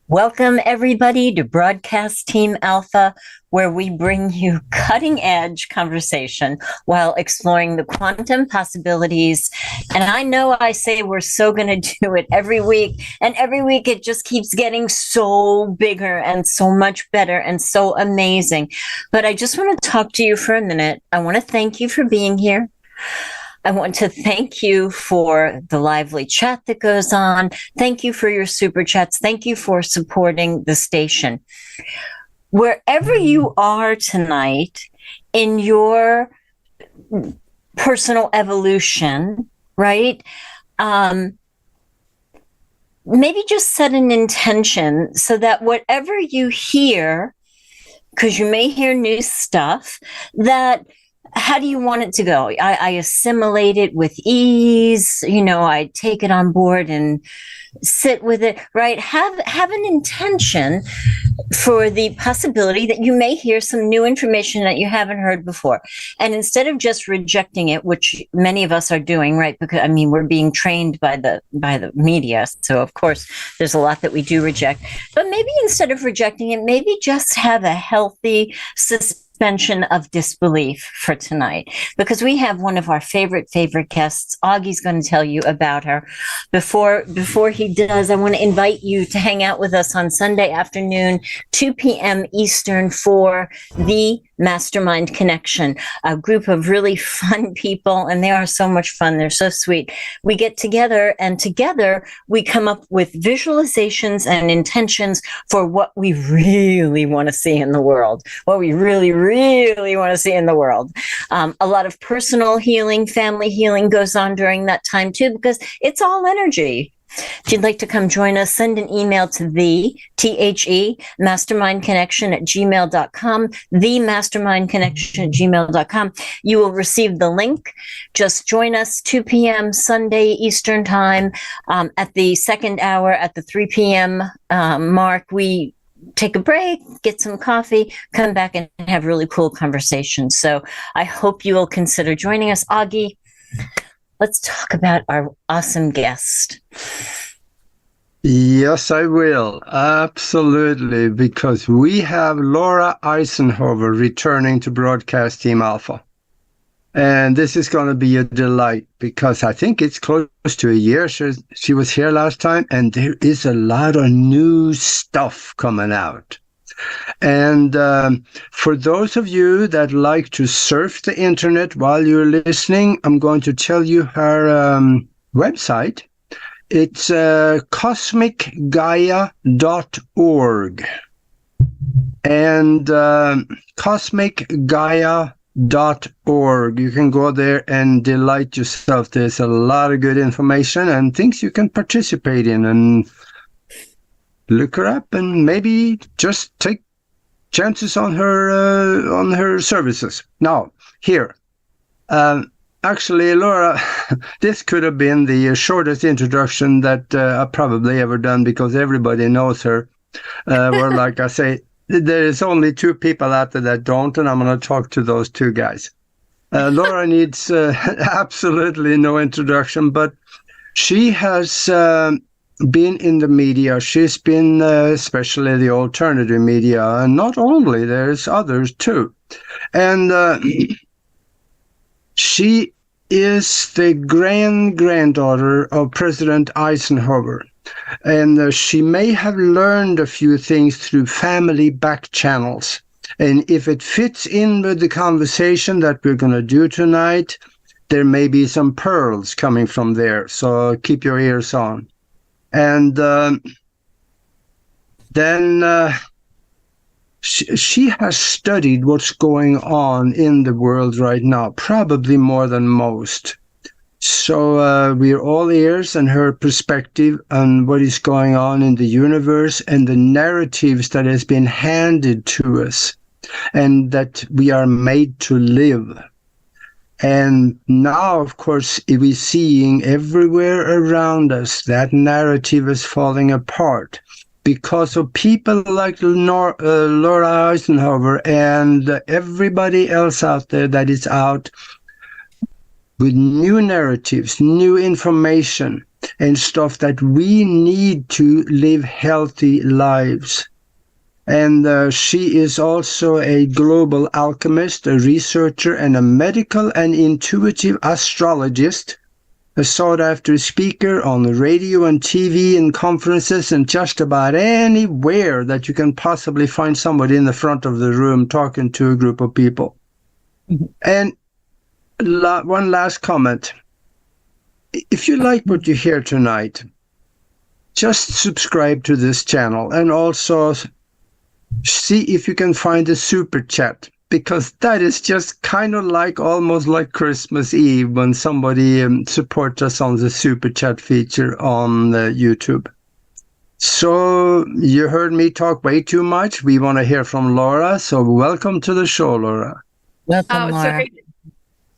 Welcome, everybody, to Broadcast Team Alpha, where we bring you cutting-edge conversation while exploring the quantum possibilities. And I know I say we're so going to do it every week, and every week it just keeps getting so bigger and so much better and so amazing. But I just want to talk to you for a minute. I want to thank you for being here. I want to thank you for the lively chat that goes on. Thank you for your super chats. Thank you for supporting the station. Wherever you are tonight in your personal evolution, right? Maybe just set an intention so that whatever you hear, because you may hear new stuff, that how do you want it to go? I assimilate it with ease. I take it on board and sit with it, right? Have an intention for the possibility that you may hear some new information that you haven't heard before. And instead of just rejecting it, which many of us are doing, right? Because we're being trained by the media. So of course there's a lot that we do reject, but maybe instead of rejecting it, maybe just have a healthy suspension of disbelief for tonight, because we have one of our favorite guests. Augie's going to tell you about her. Before he does, I want to invite you to hang out with us on Sunday afternoon, 2 p.m. Eastern, for the Mastermind Connection, a group of really fun people, and they are so much fun. They're so sweet. We get together, and together we come up with visualizations and intentions for what we really want to see in the world, what we really want to see in the world. A lot of personal healing, family healing goes on during that time too, because it's all energy. If you'd like to come join us, send an email to mastermindconnection@gmail.com, mastermindconnection@gmail.com. You will receive the link. Just join us 2 p.m. Sunday Eastern Time. At the second hour, at the 3 p.m. Mark, we take a break, get some coffee, come back and have really cool conversations. So I hope you will consider joining us. Augie, let's talk about our awesome guest. Yes, I will. Absolutely. Because we have Laura Eisenhower returning to Broadcast Team Alpha. And this is going to be a delight, because I think it's close to a year. She was here last time, and there is a lot of new stuff coming out. And for those of you that like to surf the internet while you're listening, I'm going to tell you her website. It's cosmicgaia.org. And cosmicgaia.org. You can go there and delight yourself. There's a lot of good information and things you can participate in, and look her up and maybe just take chances on her services. Now, here, actually, Laura, this could have been the shortest introduction that I've probably ever done, because everybody knows her. Where, like I say, there is only two people out there that don't, and I'm going to talk to those two guys. Laura needs absolutely no introduction, but she has been in the media. She's been especially the alternative media, and not only, there's others too. And she is the great-granddaughter of President Eisenhower. And she may have learned a few things through family back channels. And if it fits in with the conversation that we're going to do tonight, there may be some pearls coming from there. So keep your ears on. And then she has studied what's going on in the world right now, probably more than most. So we're all ears and her perspective on what is going on in the universe and the narratives that has been handed to us and that we are made to live. And now, of course, we're seeing everywhere around us that narrative is falling apart because of people like Laura Eisenhower and everybody else out there that is out with new narratives, new information, and stuff that we need to live healthy lives. And she is also a global alchemist, a researcher, and a medical and intuitive astrologist, a sought-after speaker on the radio and TV and conferences and just about anywhere that you can possibly find somebody in the front of the room talking to a group of people. Mm-hmm. And one last comment. If you like what you hear tonight, just subscribe to this channel and also see if you can find a super chat, because that is just kind of like almost like Christmas Eve when somebody supports us on the super chat feature on YouTube. So you heard me talk way too much. We want to hear from Laura. So welcome to the show, Laura. Welcome, Laura.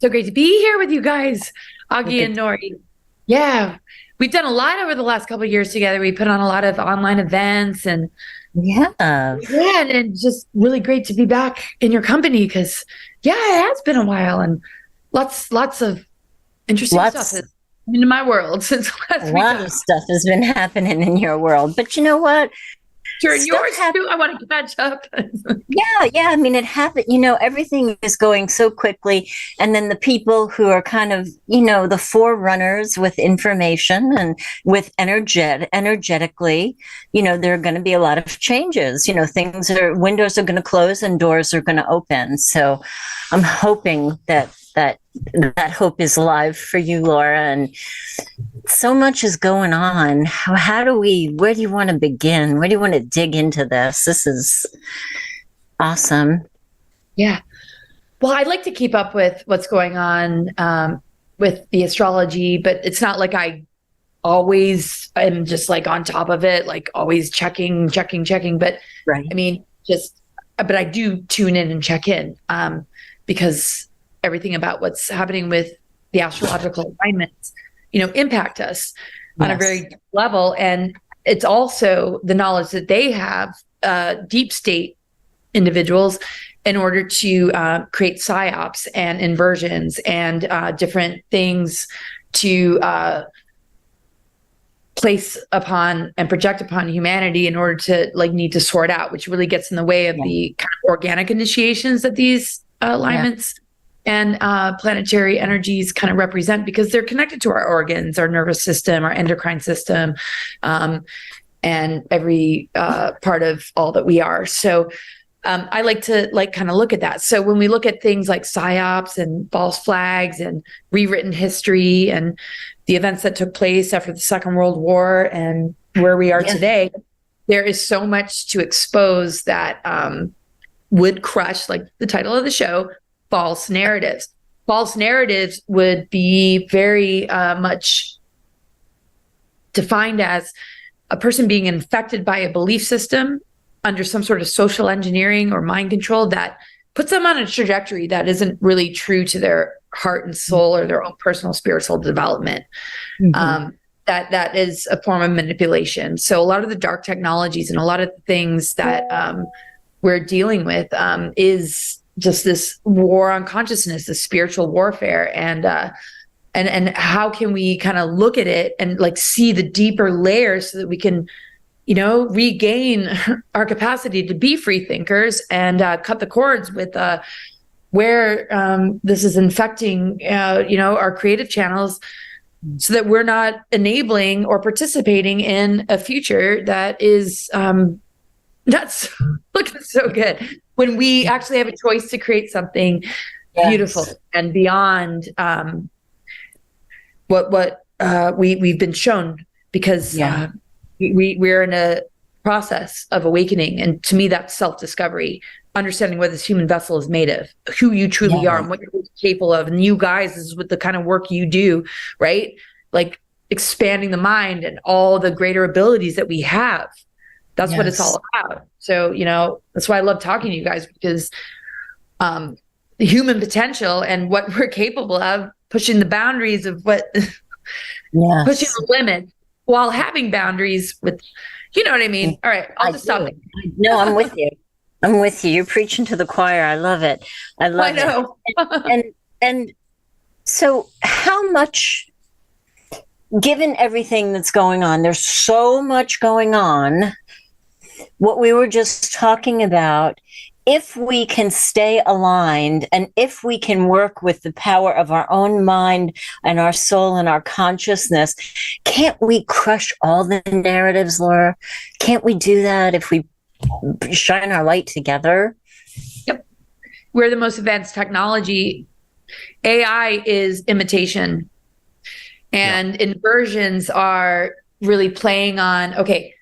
So great to be here with you guys, Augie and Nori. Yeah, we've done a lot over the last couple of years together. We put on a lot of online events and and just really great to be back in your company because it has been a while and lots of interesting stuff has happened in my world since last week. A lot of stuff has been happening in your world, but you know what? Sure, yours too. I want to catch up. I mean, it happened. Everything is going so quickly, and then the people who are kind of, the forerunners with information and with energetically, there are going to be a lot of changes. Windows are going to close and doors are going to open. So, I'm hoping that hope is alive for you, Laura, and so much is going on. Where do you want to begin? Where do you want to dig into this? This is awesome. Yeah. Well, I'd like to keep up with what's going on with the astrology, but it's not like I always am just like on top of it, like always checking. But right. I mean, but I do tune in and check in because everything about what's happening with the astrological alignments, impact us on a very deep level. And it's also the knowledge that they have, deep state individuals, in order to create psyops and inversions and different things to place upon and project upon humanity in order to need to sort out, which really gets in the way of the kind of organic initiations that these alignments and planetary energies kind of represent, because they're connected to our organs, our nervous system, our endocrine system, and every part of all that we are. So I like to kind of look at that. So when we look at things like psyops and false flags and rewritten history and the events that took place after the Second World War and where we are today, there is so much to expose that would crush, like the title of the show, false narratives. False narratives would be very much defined as a person being infected by a belief system under some sort of social engineering or mind control that puts them on a trajectory that isn't really true to their heart and soul or their own personal spiritual development. Mm-hmm. That is a form of manipulation. So a lot of the dark technologies and a lot of the things that we're dealing with is just this war on consciousness, this spiritual warfare, and how can we kind of look at it and see the deeper layers so that we can, regain our capacity to be free thinkers and cut the cords with where this is infecting, our creative channels, so that we're not enabling or participating in a future that is that's looking so good. When we actually have a choice to create something beautiful and beyond what we've been shown, because we're in a process of awakening, and to me that's self-discovery, understanding what this human vessel is made of, who you truly are, and what you're capable of. And you guys, this is what the kind of work you do, right? Like expanding the mind and all the greater abilities that we have. That's what it's all about. So, that's why I love talking to you guys, because the human potential and what we're capable of, pushing the boundaries of what, pushing the limit while having boundaries with, you know what I mean? All right, I'll just stop it. No, I'm with you. I'm with you. You're preaching to the choir. I love it. I know. And so how much given everything that's going on, there's so much going on. What we were just talking about, if we can stay aligned and if we can work with the power of our own mind and our soul and our consciousness, can't we crush all the narratives, Laura? Can't we do that if we shine our light together? Yep. We're the most advanced technology. AI is imitation. And inversions are really playing on, okay,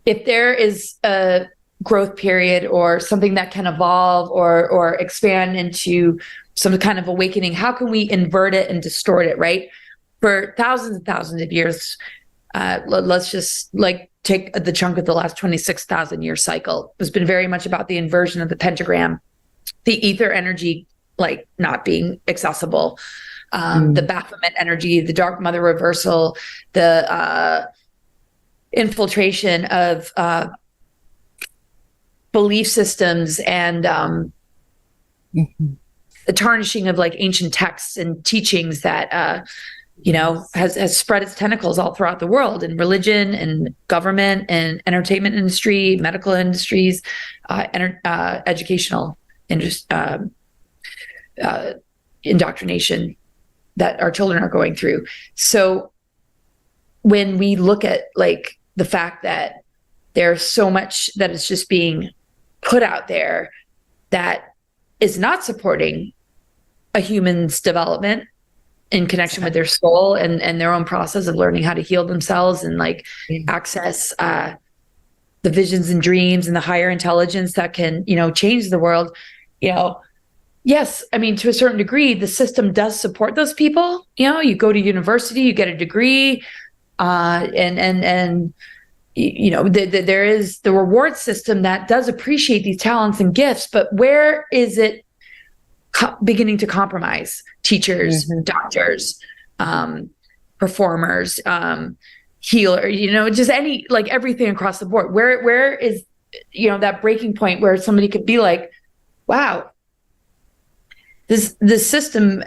if there is a growth period or something that can evolve or expand into some kind of awakening, how can we invert it and distort it, right? For thousands and thousands of years, let's just like take the chunk of the last 26,000 year cycle. It's been very much about the inversion of the pentagram, the ether energy, like not being accessible, the Baphomet energy, the dark mother reversal, the infiltration of belief systems and the tarnishing of like ancient texts and teachings that has spread its tentacles all throughout the world in religion and government and entertainment industry, medical industries, educational indoctrination that our children are going through. So when we look at like the fact that there's so much that is just being put out there that is not supporting a human's development in connection with their soul and their own process of learning how to heal themselves and like access the visions and dreams and the higher intelligence that can, change the world, yes, I mean, to a certain degree, the system does support those people. You go to university, you get a degree, and there is the reward system that does appreciate these talents and gifts, but where is it beginning to compromise teachers, doctors, performers, healer, just any, like everything across the board? Where is, that breaking point where somebody could be like, wow, this system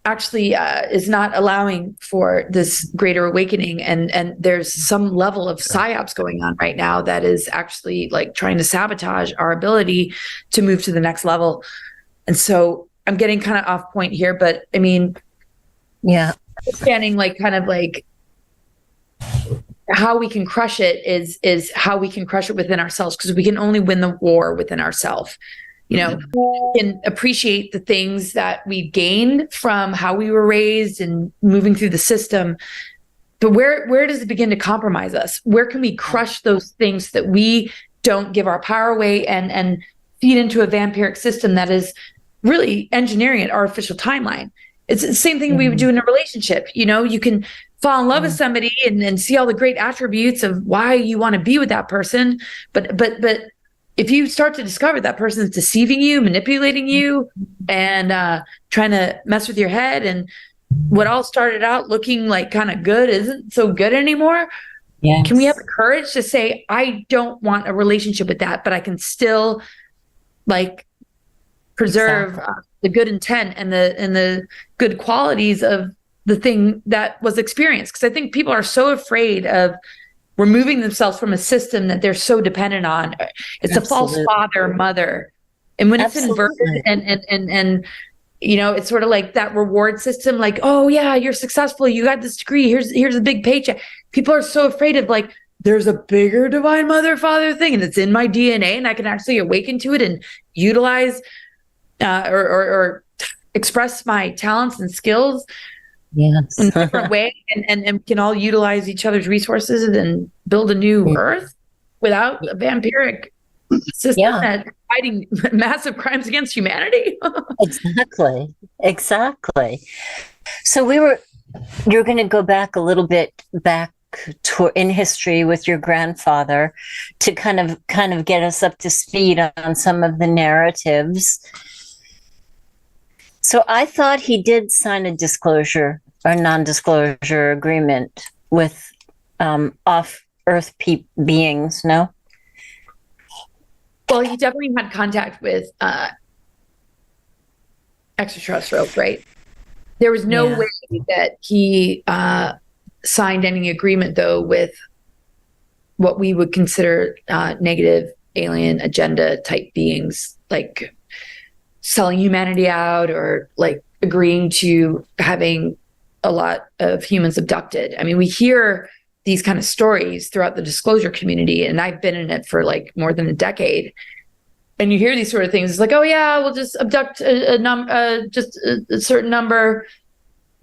actually is not allowing for this greater awakening, and there's some level of psyops going on right now that is actually like trying to sabotage our ability to move to the next level. And so I'm getting kind of off point here, but I mean, understanding like kind of like how we can crush it is how we can crush it within ourselves, because we can only win the war within ourselves. We can appreciate the things that we gained from how we were raised and moving through the system. But where does it begin to compromise us? Where can we crush those things that we don't give our power away and feed into a vampiric system that is really engineering an artificial timeline? It's the same thing we would do in a relationship. You can fall in love with somebody and see all the great attributes of why you want to be with that person. But if you start to discover that person's deceiving you, manipulating you, and trying to mess with your head, and what all started out looking like kind of good isn't so good anymore, can we have the courage to say, I don't want a relationship with that, but I can still like preserve the good intent and the good qualities of the thing that was experienced? Because I think people are so afraid of removing themselves from a system that they're so dependent on. It's a false father, mother. And when it's inverted and it's sort of like that reward system, like, oh yeah, you're successful, you got this degree, here's a big paycheck. People are so afraid of like, there's a bigger divine mother, father thing, and it's in my DNA, and I can actually awaken to it and utilize or express my talents and skills in a different way, and can all utilize each other's resources and build a new earth without a vampiric system that's fighting massive crimes against humanity. Exactly. So you're going to go back a little bit in history with your grandfather to kind of get us up to speed on some of the narratives. So I thought he did sign a disclosure or non-disclosure agreement with off-Earth beings, no? Well, he definitely had contact with extraterrestrials, right? There was no way that he signed any agreement, though, with what we would consider negative alien agenda type beings, like selling humanity out or like agreeing to having a lot of humans abducted. I mean, we hear these kind of stories throughout the disclosure community, and I've been in it for like more than a decade. And you hear these sort of things. It's like, oh yeah, we'll just abduct just a certain number,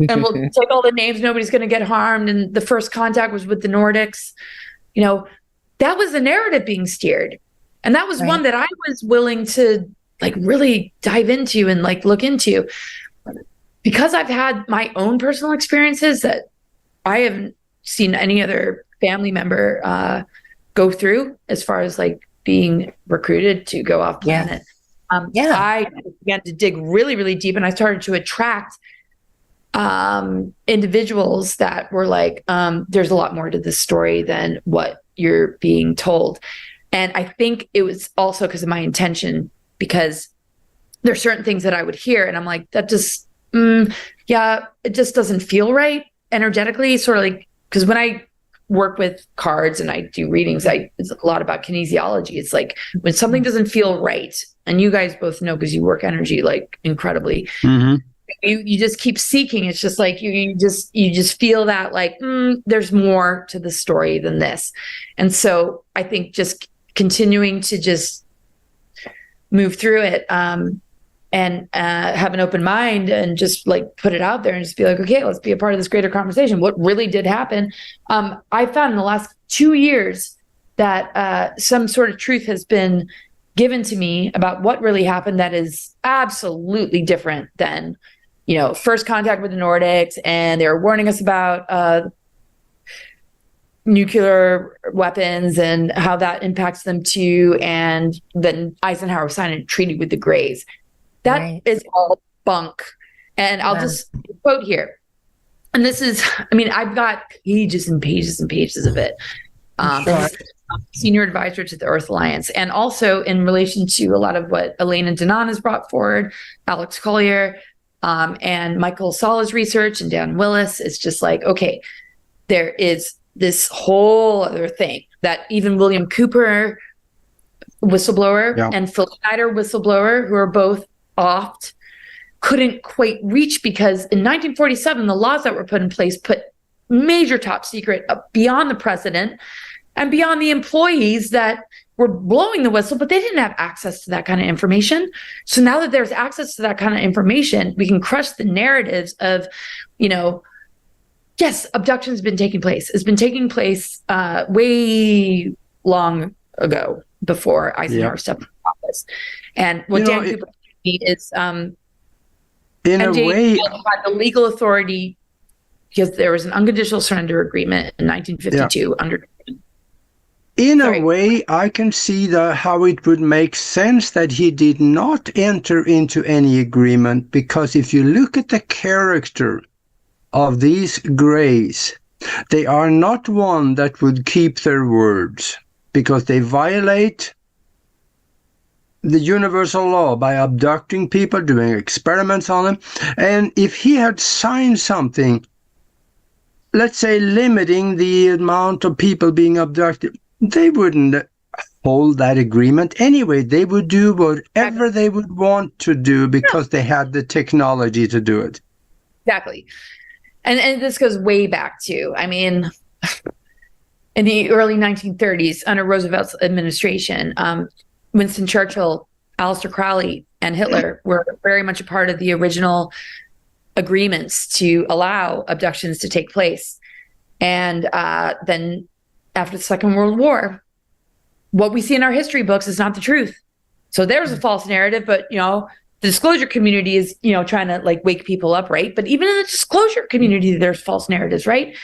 and we'll take all the names. Nobody's going to get harmed. And the first contact was with the Nordics. You know, that was the narrative being steered, and that was one that I was willing to like really dive into and like look into, because I've had my own personal experiences that I haven't seen any other family member go through, as far as like being recruited to go off planet. I began to dig really, really deep, and I started to attract individuals that were like, there's a lot more to this story than what you're being told. And I think it was also because of my intention, because there's certain things that I would hear and I'm like, that just, it just doesn't feel right energetically. Sort of like, because when I work with cards and I do readings, it's a lot about kinesiology. It's like when something doesn't feel right, and you guys both know because you work energy like incredibly, you just keep seeking. It's just like you just feel that like there's more to the story than this. And so I think just continuing to just move through it and have an open mind and just like put it out there and just be like, okay, let's be a part of this greater conversation. What really did happen? I found in the last 2 years that some sort of truth has been given to me about what really happened that is absolutely different than, you know, first contact with the Nordics, and they were warning us about nuclear weapons and how that impacts them too. And then Eisenhower signed a treaty with the Greys. That is all bunk. And I'll just quote here. And this is, I mean, I've got pages and pages and pages of it. Senior advisor to the Earth Alliance. And also in relation to a lot of what Elena Danaan has brought forward, Alex Collier, and Michael Sala's research, and Dan Willis. It's just like, okay, there is this whole other thing that even William Cooper, whistleblower, and Phil Schneider, whistleblower, who are both oft, couldn't quite reach, because in 1947, the laws that were put in place put major top secret up beyond the president and beyond the employees that were blowing the whistle, but they didn't have access to that kind of information. So now that there's access to that kind of information, we can crush the narratives of, you know, yes, abduction has been taking place. It's been taking place way long ago, before Eisenhower stepped into office. And what Dan Cooper is in a way, had the legal authority, because there was an unconditional surrender agreement in 1952 under. In a way, I can see how it would make sense that he did not enter into any agreement, because if you look at the character of these Greys, they are not one that would keep their words, because they violate the universal law by abducting people, doing experiments on them. And if he had signed something, let's say limiting the amount of people being abducted, they wouldn't hold that agreement anyway. They would do whatever they would want to do, because they had the technology to do it. Exactly. And this goes way back to, I mean, in the early 1930s, under Roosevelt's administration, Winston Churchill, Aleister Crowley, and Hitler were very much a part of the original agreements to allow abductions to take place. And then after the Second World War, what we see in our history books is not the truth. So there's a false narrative, but, you know, the disclosure community is, you know, trying to like wake people up, right? But even in the disclosure community, there's false narratives, right?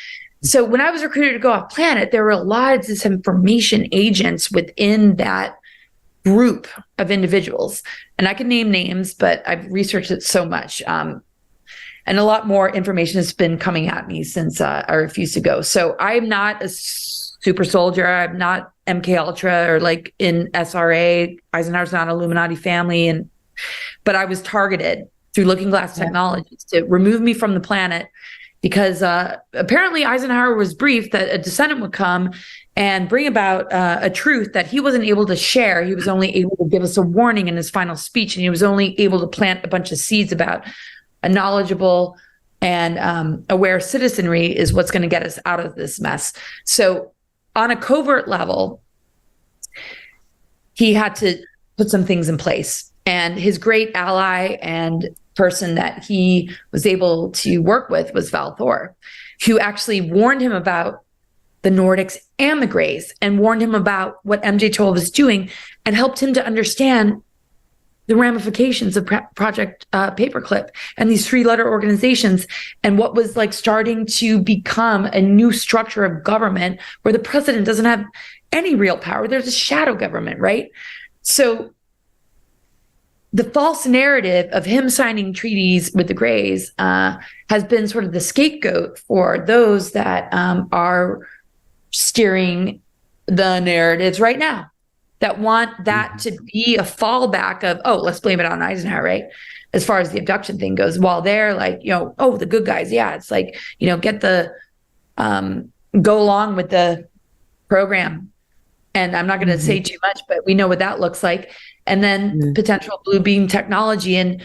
So when I was recruited to go off planet, there were a lot of disinformation agents within that group of individuals. And I can name names, but I've researched it so much. And a lot more information has been coming at me since I refused to go. So I'm not a super soldier. I'm not MK Ultra or like in SRA. Eisenhower's not an Illuminati family. But I was targeted through looking glass technologies to remove me from the planet, because apparently Eisenhower was briefed that a descendant would come and bring about a truth that he wasn't able to share. He was only able to give us a warning in his final speech, and he was only able to plant a bunch of seeds about a knowledgeable and aware citizenry is what's going to get us out of this mess. So on a covert level, he had to put some things in place. And his great ally and person that he was able to work with was Val Thor, who actually warned him about the Nordics and the Greys, and warned him about what MJ-12 was doing, and helped him to understand the ramifications of Project Paperclip and these 3-letter organizations, and what was like starting to become a new structure of government where the president doesn't have any real power. There's a shadow government, right? So the false narrative of him signing treaties with the Greys has been sort of the scapegoat for those that are steering the narratives right now, that want that to be a fallback of, oh, let's blame it on Eisenhower, right? As far as the abduction thing goes, while they're like, oh, the good guys. Yeah, it's like, get the, go along with the program. And I'm not going to say too much, but we know what that looks like. And then potential blue beam technology, and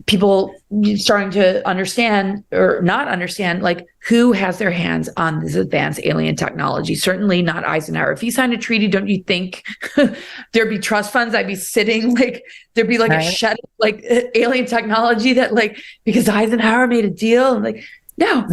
people starting to understand or not understand, like, who has their hands on this advanced alien technology. Certainly not Eisenhower. If he signed a treaty, don't you think there'd be trust funds? I'd be sitting like, there'd be like a shed of like alien technology that like, because Eisenhower made a deal, and like, no,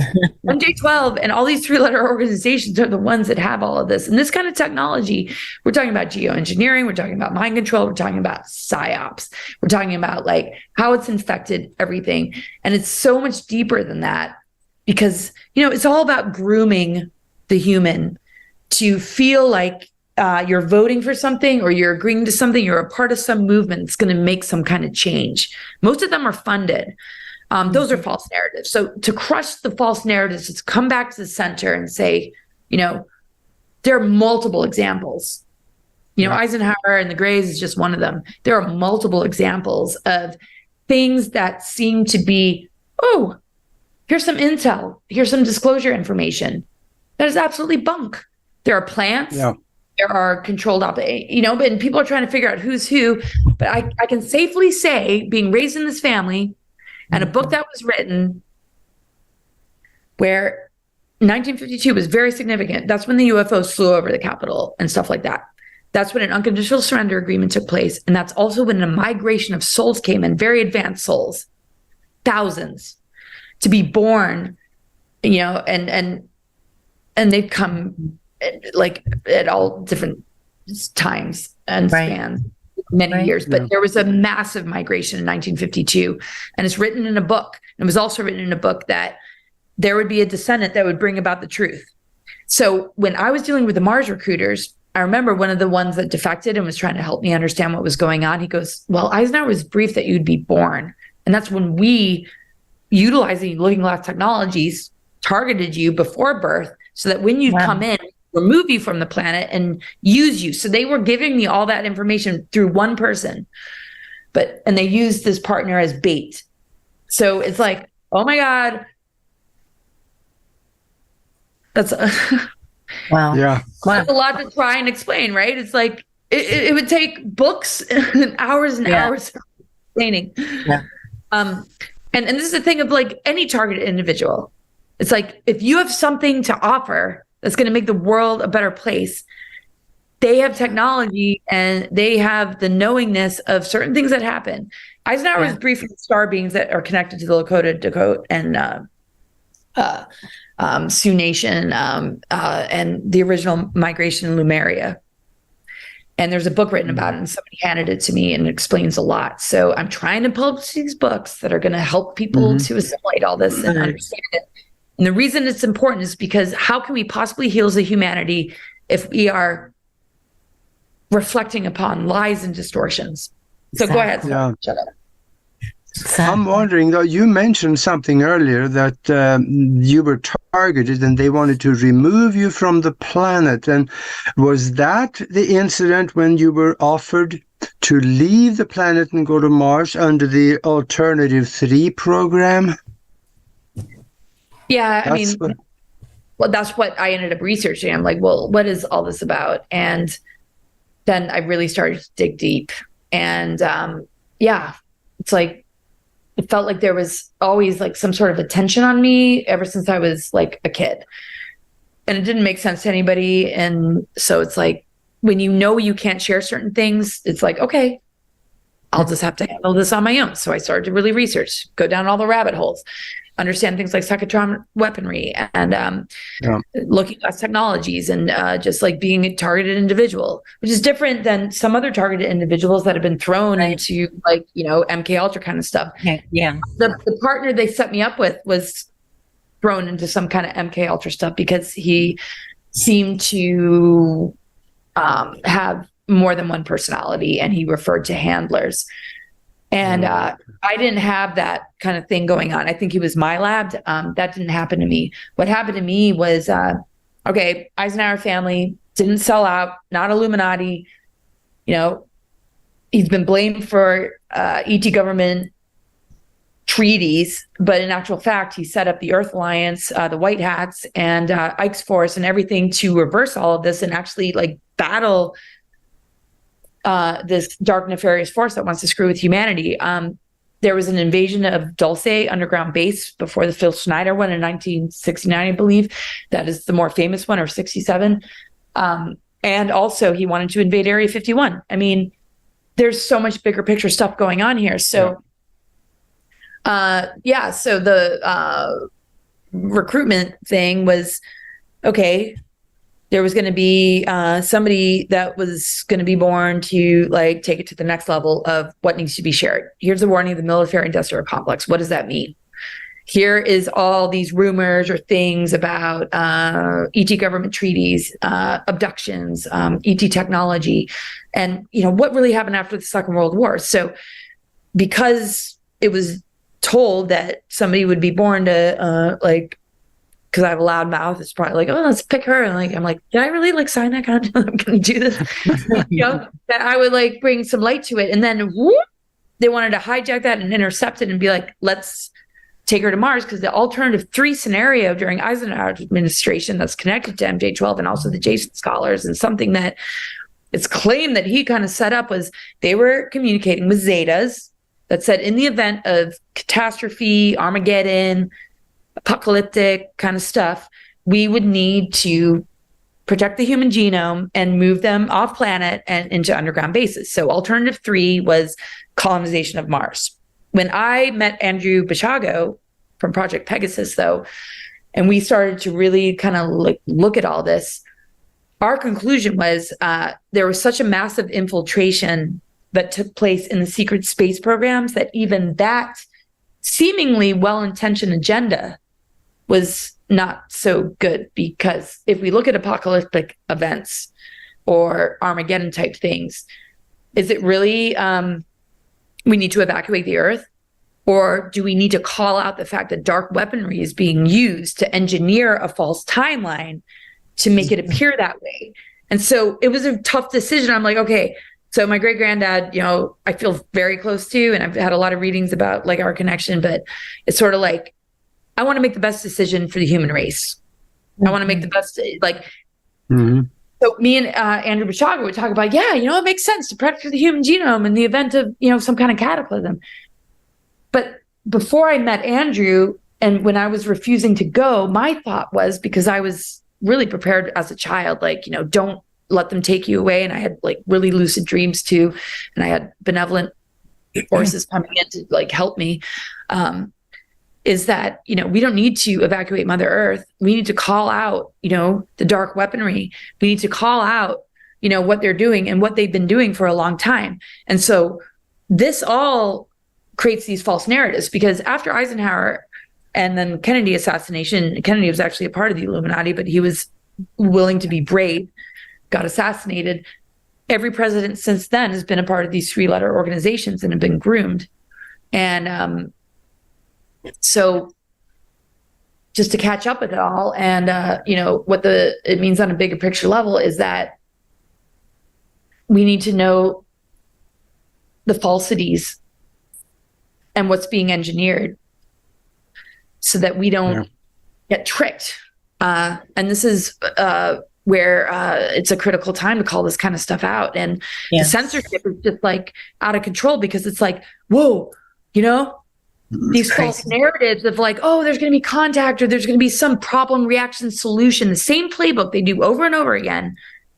MJ-12 and all these 3-letter organizations are the ones that have all of this. And this kind of technology, we're talking about geoengineering, we're talking about mind control, we're talking about psyops, we're talking about like how it's infected everything. And it's so much deeper than that, because, it's all about grooming the human to feel like you're voting for something, or you're agreeing to something, you're a part of some movement that's going to make some kind of change. Most of them are funded. Those are false narratives. So to crush the false narratives, is to come back to the center and say, there are multiple examples. Eisenhower and the Greys is just one of them. There are multiple examples of things that seem to be, oh, here's some intel, here's some disclosure information. That is absolutely bunk. There are plants. Yeah. There are controlled, and people are trying to figure out who's who. But I can safely say, being raised in this family, and a book that was written where 1952 was very significant. That's when the UFOs flew over the Capitol and stuff like that. That's when an unconditional surrender agreement took place. And that's also when a migration of souls came in, very advanced souls, thousands, to be born, and they've come like at all different times and spans. Many years, but there was a massive migration in 1952, and it's written in a book. It was also written in a book that there would be a descendant that would bring about the truth. So when I was dealing with the Mars recruiters, I remember one of the ones that defected and was trying to help me understand what was going on. He goes, well, Eisenhower was briefed that you'd be born. And that's when we, utilizing looking glass technologies, targeted you before birth, so that when you come in, remove you from the planet and use you. So they were giving me all that information through one person, and they used this partner as bait. So it's like, oh my God. That's wow. Yeah. That's a lot to try and explain, right? It's like, it would take books and hours of explaining. Yeah. And this is the thing of like any targeted individual. It's like, if you have something to offer that's going to make the world a better place, they have technology and they have the knowingness of certain things that happen. Eisenhower was briefing star beings that are connected to the Lakota, Dakota, and Sioux Nation, and the original migration in Lemuria. And there's a book written about it, and somebody handed it to me, and it explains a lot. So I'm trying to publish these books that are going to help people to assimilate all this and understand it. And the reason it's important is because how can we possibly heal as a humanity if we are reflecting upon lies and distortions? So go ahead. Yeah. Shut up. I'm wondering, though, you mentioned something earlier that you were targeted and they wanted to remove you from the planet. And was that the incident when you were offered to leave the planet and go to Mars under the Alternative 3 program. Yeah, I mean, well, that's what I ended up researching. I'm like, well, what is all this about? And then I really started to dig deep. And yeah, it's like, it felt like there was always like some sort of attention on me ever since I was like a kid. And it didn't make sense to anybody. And so it's like, when you know you can't share certain things, it's like, okay, I'll just have to handle this on my own. So I started to really research, go down all the rabbit holes, understand things like psychotronic weaponry and looking at technologies and just like being a targeted individual, which is different than some other targeted individuals that have been thrown into like, you know, MK Ultra kind of stuff. Yeah. The partner they set me up with was thrown into some kind of MK Ultra stuff because he seemed to have more than one personality, and he referred to handlers. And I didn't have that kind of thing going on. I think he was my lab. That didn't happen to me. What happened to me was, okay, Eisenhower family didn't sell out, not Illuminati. You know, he's been blamed for ET government treaties, but in actual fact, he set up the Earth Alliance, the White Hats, and Ike's Force and everything to reverse all of this and actually like battle this dark nefarious force that wants to screw with humanity. There was an invasion of Dulce underground base before the Phil Schneider one in 1969, I believe. That is the more famous one, or 67. And also he wanted to invade Area 51. I mean, there's so much bigger picture stuff going on here. So so the recruitment thing was, okay, there was going to be somebody that was going to be born to like take it to the next level of what needs to be shared. Here's a warning of the military industrial complex. What does that mean? Here is all these rumors or things about ET government treaties, abductions, ET technology, and you know what really happened after the Second World War. So because it was told that somebody would be born to because I have a loud mouth, it's probably like, oh, let's pick her. And like, I'm like, did I really like sign that contract? Can you do this? You know, that I would like bring some light to it. And then whoop, they wanted to hijack that and intercept it and be like, let's take her to Mars. Because the alternative 3 scenario during Eisenhower's administration that's connected to MJ12 and also the Jason scholars, and something that it's claimed that he kind of set up, was they were communicating with Zetas that said in the event of catastrophe, Armageddon, apocalyptic kind of stuff, we would need to protect the human genome and move them off planet and into underground bases. So alternative 3 was colonization of Mars. When I met Andrew Basiago from Project Pegasus, though, and we started to really kind of look at all this, our conclusion was there was such a massive infiltration that took place in the secret space programs that even that seemingly well-intentioned agenda was not so good. Because if we look at apocalyptic events or Armageddon type things, is it really we need to evacuate the Earth? Or do we need to call out the fact that dark weaponry is being used to engineer a false timeline to make it appear that way? And so it was a tough decision. I'm like, okay, so my great granddad, you know, I feel very close to, and I've had a lot of readings about like our connection, but it's sort of like, I want to make the best decision for the human race. I want to make the best, like, so me and Andrew Basiago would talk about, yeah, you know, it makes sense to protect the human genome in the event of, you know, some kind of cataclysm. But before I met Andrew, and when I was refusing to go, my thought was, because I was really prepared as a child, like, you know, don't let them take you away. And I had like really lucid dreams too. And I had benevolent forces coming in to like help me. Is that, you know, we don't need to evacuate Mother Earth. We need to call out, you know, the dark weaponry. We need to call out, you know, what they're doing and what they've been doing for a long time. And so this all creates these false narratives, because after Eisenhower and then Kennedy assassination, Kennedy was actually a part of the Illuminati, but he was willing to be brave, got assassinated. Every president since then has been a part of these 3-letter organizations and have been groomed. And so just to catch up with it all, and you know, what it means on a bigger picture level is that we need to know the falsities and what's being engineered so that we don't get tricked. And this is where it's a critical time to call this kind of stuff out. And the censorship is just like out of control, because it's like, whoa, you know, these false narratives of like, oh, there's going to be contact, or there's going to be some problem, reaction, solution. The same playbook they do over and over again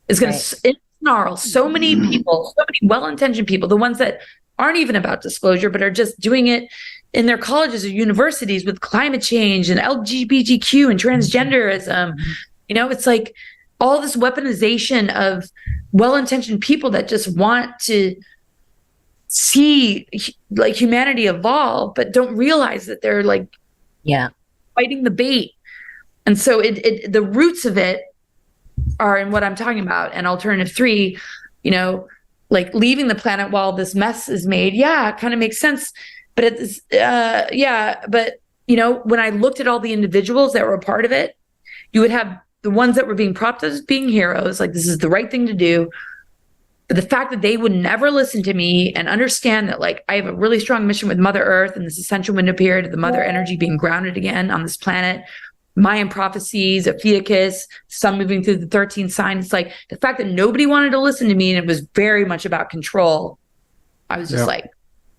is going to snarl so many people, so many well-intentioned people, the ones that aren't even about disclosure, but are just doing it in their colleges or universities with climate change and LGBTQ and transgenderism. You know, it's like all this weaponization of well-intentioned people that just want to see like humanity evolve, but don't realize that they're like fighting the bait. And so the roots of it are in what I'm talking about. And alternative 3, you know, like leaving the planet while this mess is made. Yeah, it kind of makes sense. But it's, but you know, when I looked at all the individuals that were a part of it, you would have the ones that were being propped as being heroes, like this is the right thing to do. But the fact that they would never listen to me and understand that, like, I have a really strong mission with Mother Earth and this essential window period of the mother energy being grounded again on this planet, Mayan prophecies, Ophiuchus, sun moving through the 13th sign. It's like the fact that nobody wanted to listen to me, and it was very much about control. I was just like,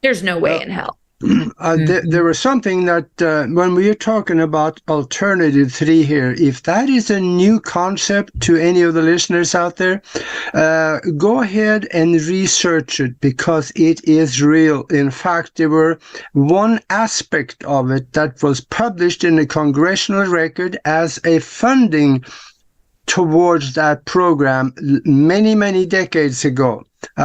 there's no way in hell. There was something that when we are talking about alternative 3 here, if that is a new concept to any of the listeners out there, go ahead and research it, because it is real. In fact, there were one aspect of it that was published in the Congressional Record as a funding towards that program many, many decades ago.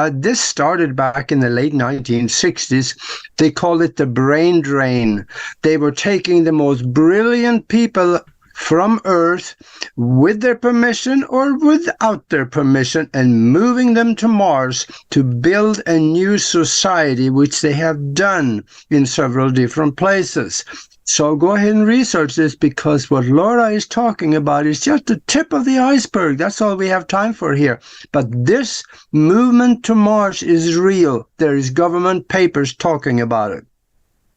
This started back in the late 1960s. They called it the brain drain. They were taking the most brilliant people from Earth with their permission or without their permission and moving them to Mars to build a new society, which they have done in several different places. So go ahead and research this, because what Laura is talking about is just the tip of the iceberg. That's all we have time for here. But this movement to Mars is real. There is government papers talking about it.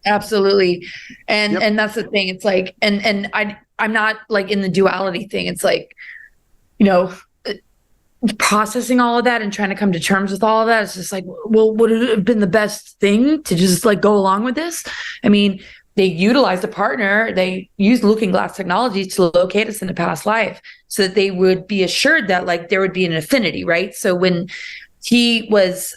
Absolutely. And that's the thing. It's like, and I'm not like in the duality thing. It's like, you know, processing all of that and trying to come to terms with all of that. It's just like, well, would it have been the best thing to just like go along with this? I mean, they utilized a partner. They used looking glass technology to locate us in a past life so that they would be assured that like there would be an affinity, right? So when he was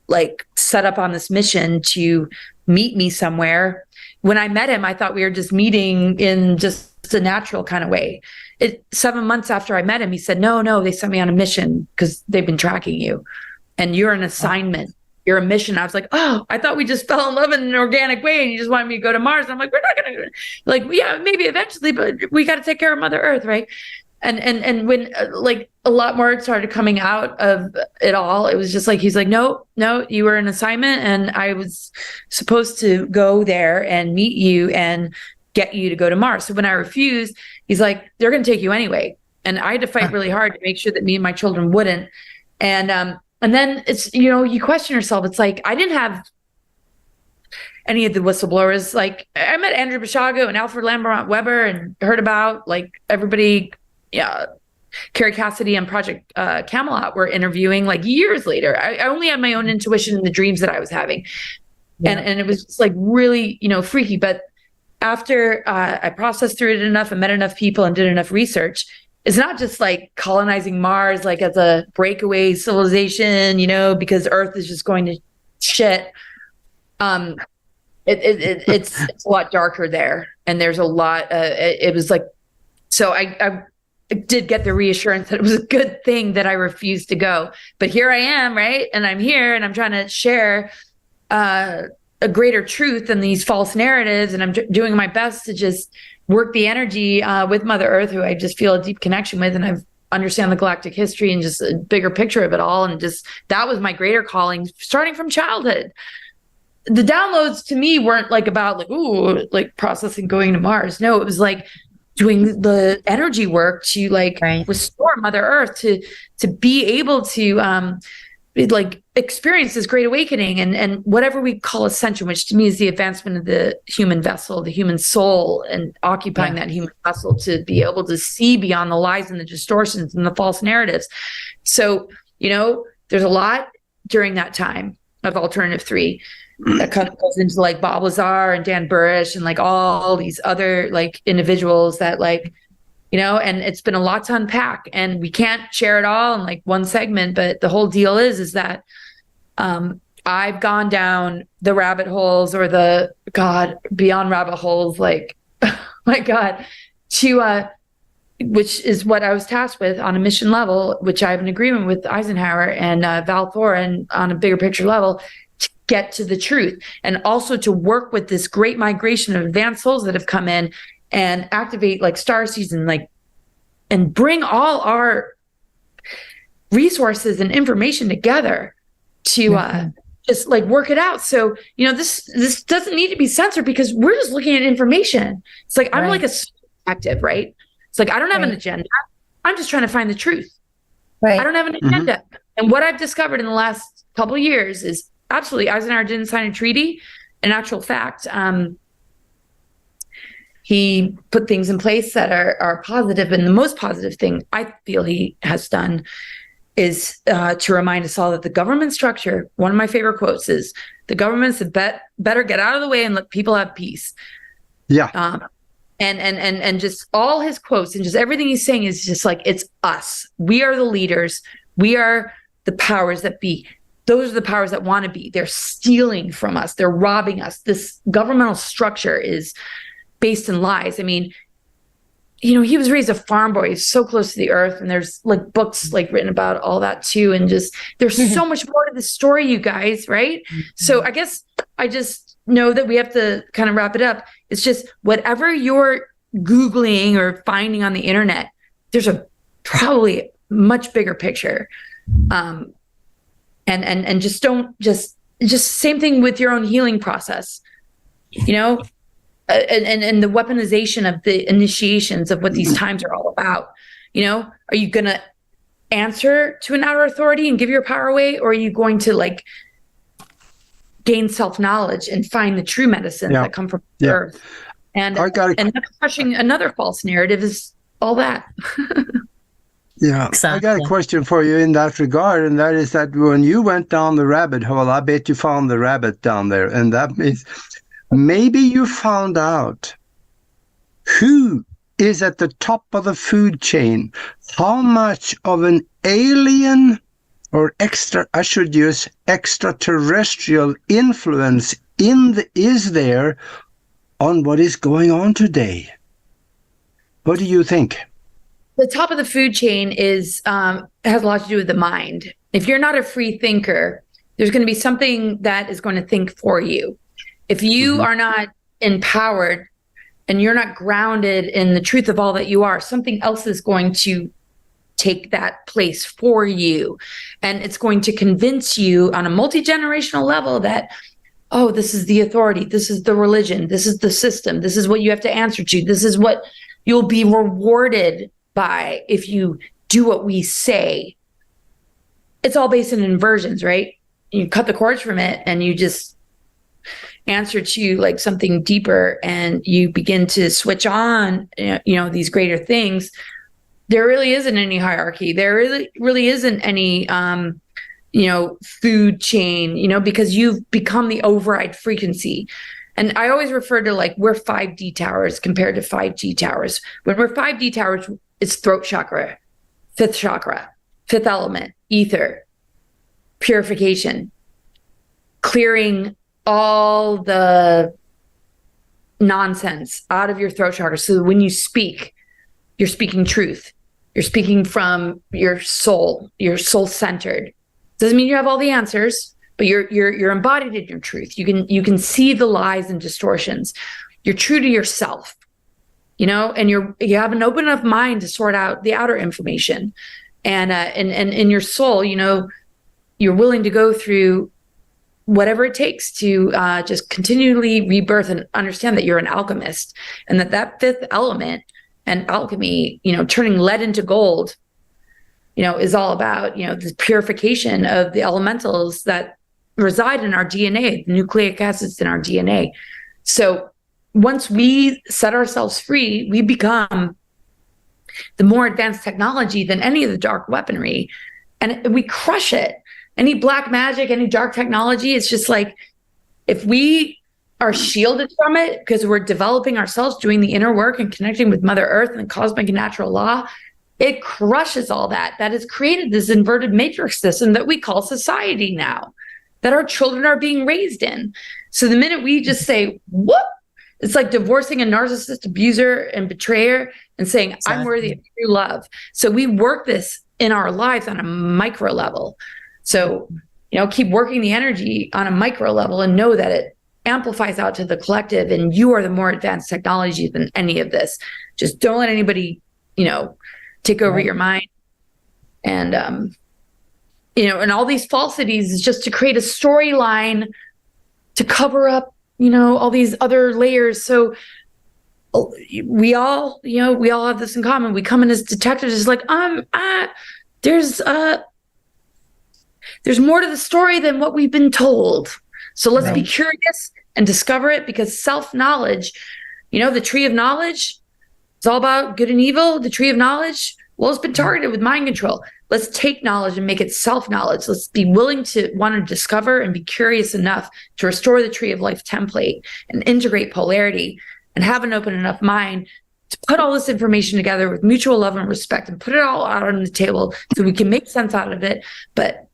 like set up on this mission to meet me somewhere, when I met him, I thought we were just meeting in just a natural kind of way. 7 months after I met him, he said, no, they sent me on a mission because they've been tracking you and you're an assignment. You're a mission. I was like, oh, I thought we just fell in love in an organic way and you just wanted me to go to Mars. And I'm like, we're not going to, like, yeah, maybe eventually, but we got to take care of Mother Earth, right? And when like a lot more started coming out of it all, it was just like, he's like, no, you were an assignment and I was supposed to go there and meet you and get you to go to Mars. So when I refused, he's like, they're going to take you anyway. And I had to fight really hard to make sure that me and my children wouldn't. And then it's, you know, you question yourself. It's like, I didn't have any of the whistleblowers. Like I met Andrew Bashago and Alfred Lamberant Weber and heard about like everybody, Carrie Cassidy and Project Camelot were interviewing like years later. I only had my own intuition in the dreams that I was having. Yeah. And it was just like really, you know, freaky. But after I processed through it enough and met enough people and did enough research, it's not just like colonizing Mars, like as a breakaway civilization, you know, because Earth is just going to shit. It's a lot darker there. And there's a lot, it was like, so I did get the reassurance that it was a good thing that I refused to go, but here I am. Right. And I'm here and I'm trying to share, a greater truth than these false narratives. And I'm doing my best to just work the energy with Mother Earth, who I just feel a deep connection with. And I've understand the galactic history and just a bigger picture of it all. And just, that was my greater calling starting from childhood. The downloads to me weren't like about like, ooh, like processing going to Mars. No, it was like doing the energy work to like restore Mother Earth, to be able to like experience this great awakening and whatever we call ascension, which to me is the advancement of the human vessel, the human soul, and occupying that human vessel to be able to see beyond the lies and the distortions and the false narratives. So, there's a lot during that time of Alternative 3 that kind of goes into like Bob Lazar and Dan Burrish and like all these other like individuals that like, and it's been a lot to unpack, and we can't share it all in like one segment. But the whole deal is that I've gone down the rabbit holes, or beyond rabbit holes, like, oh my God, to which is what I was tasked with on a mission level, which I have an agreement with Eisenhower and Val Thor, and on a bigger picture level, to get to the truth, and also to work with this great migration of advanced souls that have come in and activate like star season, like, and bring all our resources and information together to just like work it out. So, this doesn't need to be censored because we're just looking at information. It's like, I'm like a detective, right? It's like, I don't have an agenda. I'm just trying to find the truth. Right. I don't have an agenda. And what I've discovered in the last couple of years is absolutely Eisenhower didn't sign a treaty. In actual fact, he put things in place that are positive. And the most positive thing I feel he has done is to remind us all that the government structure, one of my favorite quotes is, the government's better get out of the way and let people have peace. Yeah. And just all his quotes and just everything he's saying is just like, it's us. We are the leaders. We are the powers that be. Those are the powers that want to be. They're stealing from us. They're robbing us. This governmental structure is based in lies. I mean, he was raised a farm boy. He's so close to the earth. And there's like books like written about all that too. And just, there's so much more to the story, you guys. Right. So I guess I just know that we have to kind of wrap it up. It's just whatever you're Googling or finding on the internet, there's a probably much bigger picture. And just don't just same thing with your own healing process, and the weaponization of the initiations of what these times are all about. Are you going to answer to an outer authority and give your power away? Or are you going to like gain self-knowledge and find the true medicines that come from earth? And crushing another false narrative is all that. Exactly. I got a question for you in that regard, and that is that when you went down the rabbit hole, I bet you found the rabbit down there, and that means maybe you found out who is at the top of the food chain, how much of an alien or extraterrestrial influence is there on what is going on today. What do you think? The top of the food chain has a lot to do with the mind. If you're not a free thinker, there's going to be something that is going to think for you. If you are not empowered and you're not grounded in the truth of all that you are, something else is going to take that place for you. And it's going to convince you on a multi-generational level that, oh, this is the authority, this is the religion, this is the system, this is what you have to answer to, this is what you'll be rewarded by if you do what we say. It's all based in inversions, right? You cut the cords from it and you just answer to like something deeper, and you begin to switch on, these greater things. There really isn't any hierarchy. There really isn't any, food chain, because you've become the override frequency. And I always refer to like, we're 5D towers compared to 5G towers. When we're 5D towers, it's throat chakra, fifth element, ether, purification, clearing all the nonsense out of your throat chakra. So when you speak, you're speaking truth. You're speaking from your soul. You're soul-centered. Doesn't mean you have all the answers, but you're embodied in your truth. You can see the lies and distortions. You're true to yourself, and you have an open enough mind to sort out the outer information, and in your soul, you're willing to go through whatever it takes to just continually rebirth and understand that you're an alchemist, and that fifth element and alchemy, turning lead into gold, is all about, the purification of the elementals that reside in our DNA, the nucleic acids in our DNA. So once we set ourselves free, we become the more advanced technology than any of the dark weaponry. And we crush it. Any black magic, any dark technology, it's just like, if we are shielded from it because we're developing ourselves, doing the inner work and connecting with Mother Earth and cosmic and natural law, it crushes all that. That has created this inverted matrix system that we call society now, that our children are being raised in. So the minute we just say, whoop, it's like divorcing a narcissist, abuser, and betrayer and saying, exactly, I'm worthy of true love. So we work this in our lives on a micro level. So, keep working the energy on a micro level and know that it amplifies out to the collective, and you are the more advanced technology than any of this. Just don't let anybody, take over your mind. And, and all these falsities is just to create a storyline to cover up, all these other layers. So we all have this in common. We come in as detectives, it's like, there's more to the story than what we've been told. So let's be curious and discover it, because self-knowledge, the tree of knowledge, it's all about good and evil. The tree of knowledge, well, it's been targeted with mind control. Let's take knowledge and make it self-knowledge. Let's be willing to want to discover and be curious enough to restore the tree of life template and integrate polarity and have an open enough mind to put all this information together with mutual love and respect and put it all out on the table so we can make sense out of it. But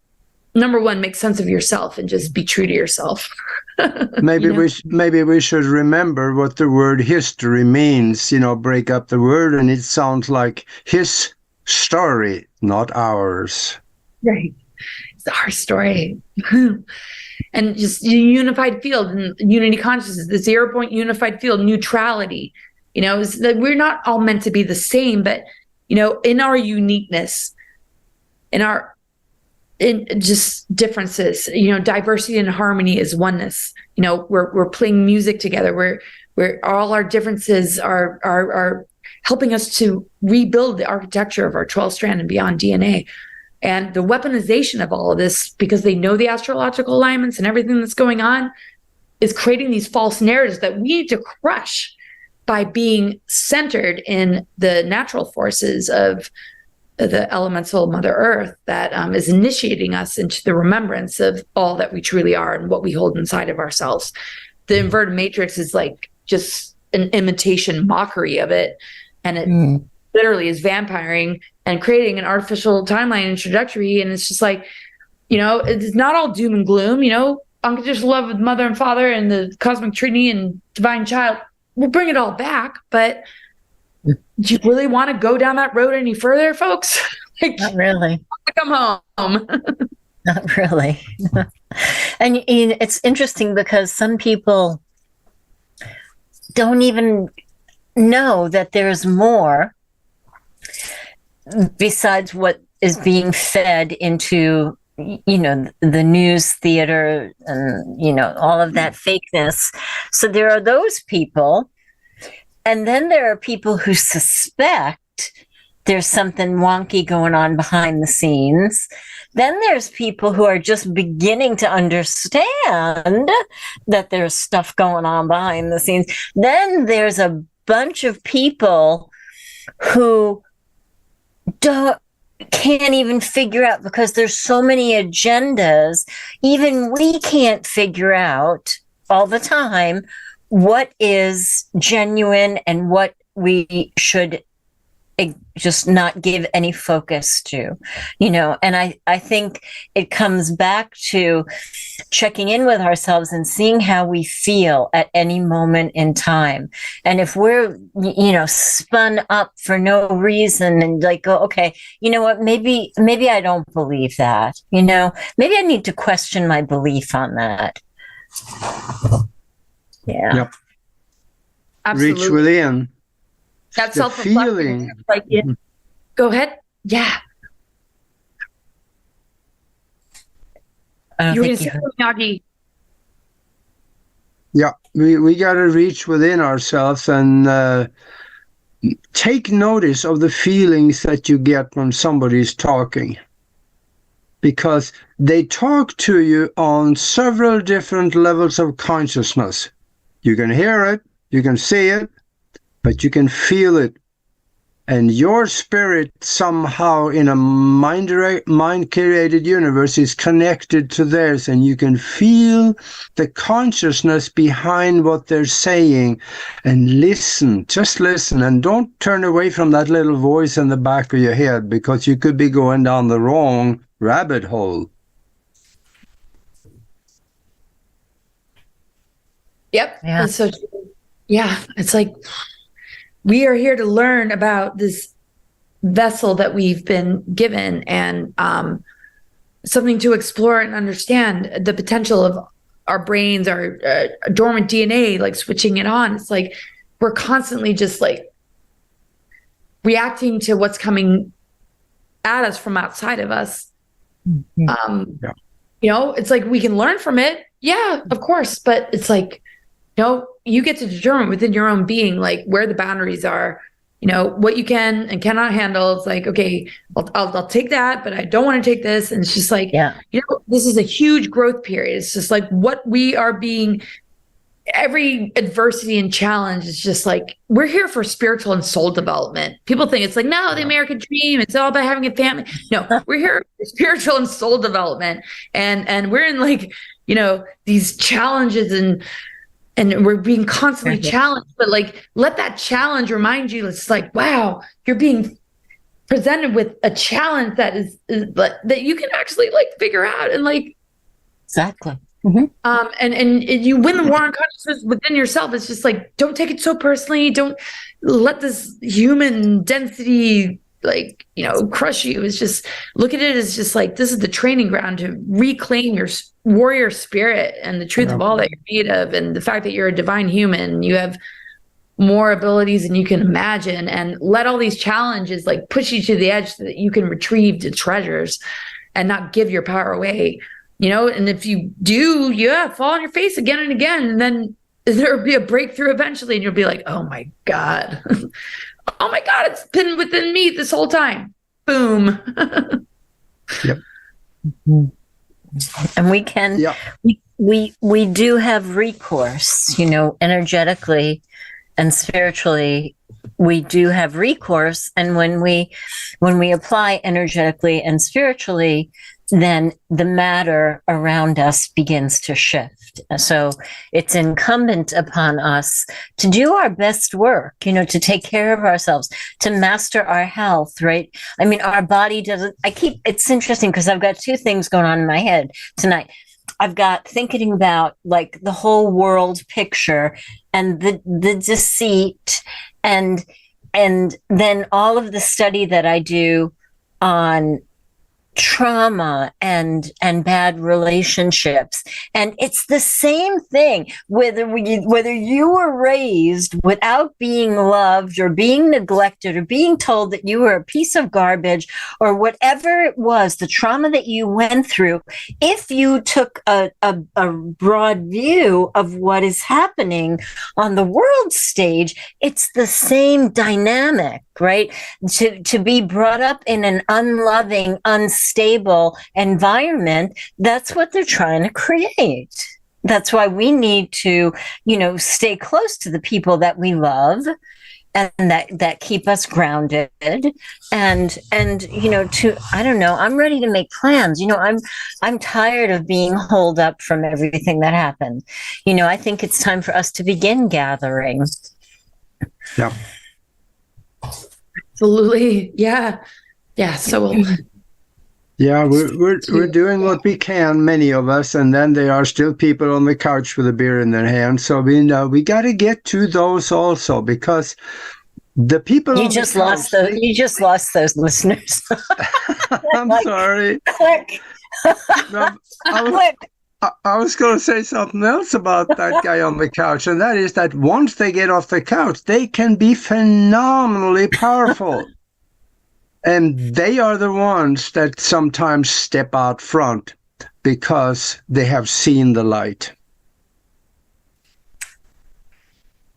number one, make sense of yourself and just be true to yourself. Maybe we should remember what the word history means, break up the word, and it sounds like his story, not ours. Right. It's our story. And just unified field and unity consciousness, the 0 point unified field, neutrality, is that we're not all meant to be the same, but, in our uniqueness, in just differences, diversity and harmony is oneness. We're playing music together. We're all our differences are helping us to rebuild the architecture of our 12-strand and beyond DNA. And the weaponization of all of this, because they know the astrological alignments and everything that's going on, is creating these false narratives that we need to crush by being centered in the natural forces of the elemental Mother Earth that is initiating us into the remembrance of all that we truly are and what we hold inside of ourselves. The inverted matrix is like just an imitation mockery of it. And it literally is vampiring and creating an artificial timeline and trajectory. And it's just like, it's not all doom and gloom, unconditional love with mother and father and the cosmic trinity and divine child. We'll bring it all back, but do you really want to go down that road any further, folks? Not really. Come home. Not really. And it's interesting because some people don't even know that there's more besides what is being fed into, the news theater and, all of that fakeness. So there are those people. And then there are people who suspect there's something wonky going on behind the scenes. Then there's people who are just beginning to understand that there's stuff going on behind the scenes. Then there's a bunch of people who can't even figure out, because there's so many agendas. Even we can't figure out all the time what is genuine and what we should just not give any focus to, and I think it comes back to checking in with ourselves and seeing how we feel at any moment in time. And if we're, spun up for no reason and like, go, okay, you know what, maybe I don't believe that, maybe I need to question my belief on that. Yeah. Yep. Absolutely. Reach within. That's the feeling. Like, go ahead. Yeah. You were going to say something, Yagi. Yeah, we got to reach within ourselves and take notice of the feelings that you get when somebody's talking, because they talk to you on several different levels of consciousness. You can hear it, you can see it, but you can feel it. And your spirit somehow in a mind-created universe is connected to theirs, and you can feel the consciousness behind what they're saying. And listen, just listen, and don't turn away from that little voice in the back of your head, because you could be going down the wrong rabbit hole. Yep. Yeah. That's so true. Yeah. It's like, we are here to learn about this vessel that we've been given, and something to explore and understand the potential of our brains, our dormant DNA, like switching it on. It's like we're constantly just like reacting to what's coming at us from outside of us. Yeah. You know, it's like we can learn from it. Yeah, of course. But it's like, no, you get to determine within your own being, like where the boundaries are, you know, what you can and cannot handle. It's like, okay, I'll take that, but I don't want to take this. And it's just like, Yeah. you know, this is a huge growth period. It's just like what we are being, every adversity and challenge is just like, we're here for spiritual and soul development. People think it's like, no, the American dream, it's all about having a family. No, we're here for spiritual and soul development. And we're in like, you know, these challenges and we're being constantly challenged, but like, let that challenge remind you, it's like, wow, you're being presented with a challenge that is that you can actually like figure out and like. Exactly. And you win the war on consciousness within yourself. It's just like, don't take it so personally. Don't let this human density, like, you know, crush you. It's just, look at it as just like, this is the training ground to reclaim your warrior spirit and the truth of all that you're made of, and the fact that you're a divine human. You have more abilities than you can imagine, and let all these challenges like push you to the edge so that you can retrieve the treasures and not give your power away, you know. And if you do, fall on your face again and again, and then there'll be a breakthrough eventually, and you'll be like, oh my God. Oh my God, it's been within me this whole time. Boom. Yep. And we can, we do have recourse, you know, energetically and spiritually. We do have recourse. And when we apply energetically and spiritually, then the matter around us begins to shift. So it's incumbent upon us to do our best work, you know, to take care of ourselves, to master our health, right? I mean, our body doesn't, it's interesting because I've got two things going on in my head tonight. I've got thinking about like the whole world picture and the deceit and then all of the study that I do on trauma and bad relationships. And it's the same thing, whether you were raised without being loved or being neglected or being told that you were a piece of garbage or whatever it was, the trauma that you went through. If you took a broad view of what is happening on the world stage, it's the same dynamic, right? To be brought up in an unloving, unstable environment, that's what they're trying to create. That's why we need to, you know, stay close to the people that we love and that keep us grounded and you know, I don't know, I'm ready to make plans. You know, I'm tired of being holed up from everything that happened. You know, I think it's time for us to begin gathering. Yeah. Absolutely. Yeah. So yeah, we're doing what we can, many of us, and then there are still people on the couch with a beer in their hand. So we got to get to those also, because the people you just lost those listeners. I'm sorry. Click. No, I was going to say something else about that guy on the couch, and that is that once they get off the couch, they can be phenomenally powerful. And they are the ones that sometimes step out front because they have seen the light.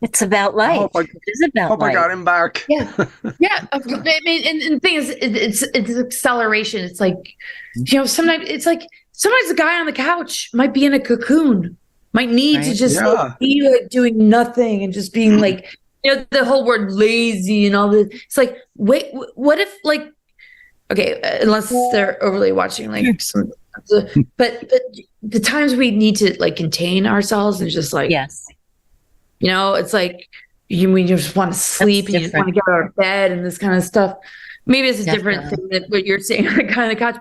It's about life. It is about life. I got him back. Yeah. Yeah. I mean, and the thing is, it's acceleration. It's like, sometimes the guy on the couch might be in a cocoon, might need to just be like doing nothing and just being like, the whole word lazy and all this. It's like, wait, what if okay, unless they're overly watching like some, but the times we need to like contain ourselves and just like, yes. It's like we just want to sleep and you just want to get out of bed and this kind of stuff. Maybe it's a different thing than what you're saying, like kind of the couch,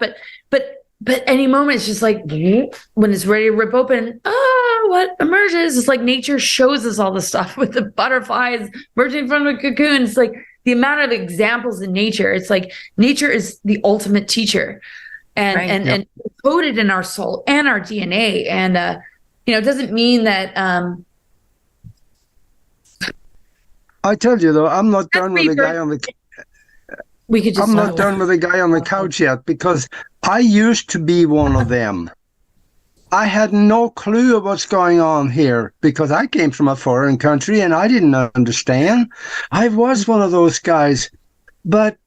but any moment it's just like when it's ready to rip open, what emerges? It's like nature shows us all the stuff with the butterflies emerging from the cocoon. It's like the amount of examples in nature. It's like nature is the ultimate teacher, and coded in our soul and our DNA. And it doesn't mean that. I tell you though, I'm not done with the guy on the. I'm not done with the guy on the couch yet, because I used to be one of them. I had no clue of what's going on here because I came from a foreign country and I didn't understand. I was one of those guys, but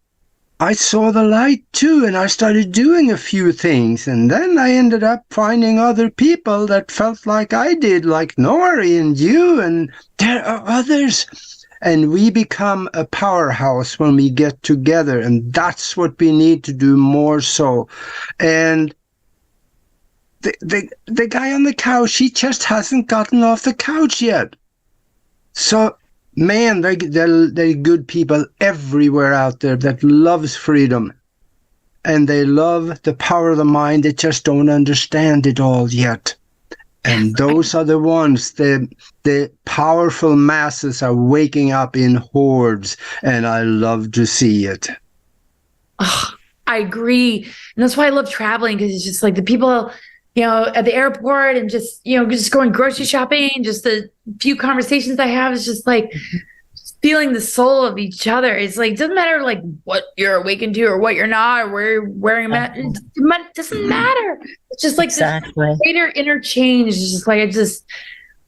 I saw the light too, and I started doing a few things, and then I ended up finding other people that felt like I did, like Nori and you, and there are others. And we become a powerhouse when we get together, and that's what we need to do more so. And the guy on the couch, he just hasn't gotten off the couch yet. So, man, there are good people everywhere out there that loves freedom. And they love the power of the mind. They just don't understand it all yet. And those are the ones, the powerful masses are waking up in hordes, and I love to see it. Oh, I agree. And that's why I love traveling, because it's just like the people, at the airport and just going grocery shopping, just the few conversations I have is just like feeling the soul of each other. It's like, it doesn't matter like what you're awakened to or what you're not, or where you're wearing a mask. It doesn't matter. It's just like this greater interchange. It's just like, just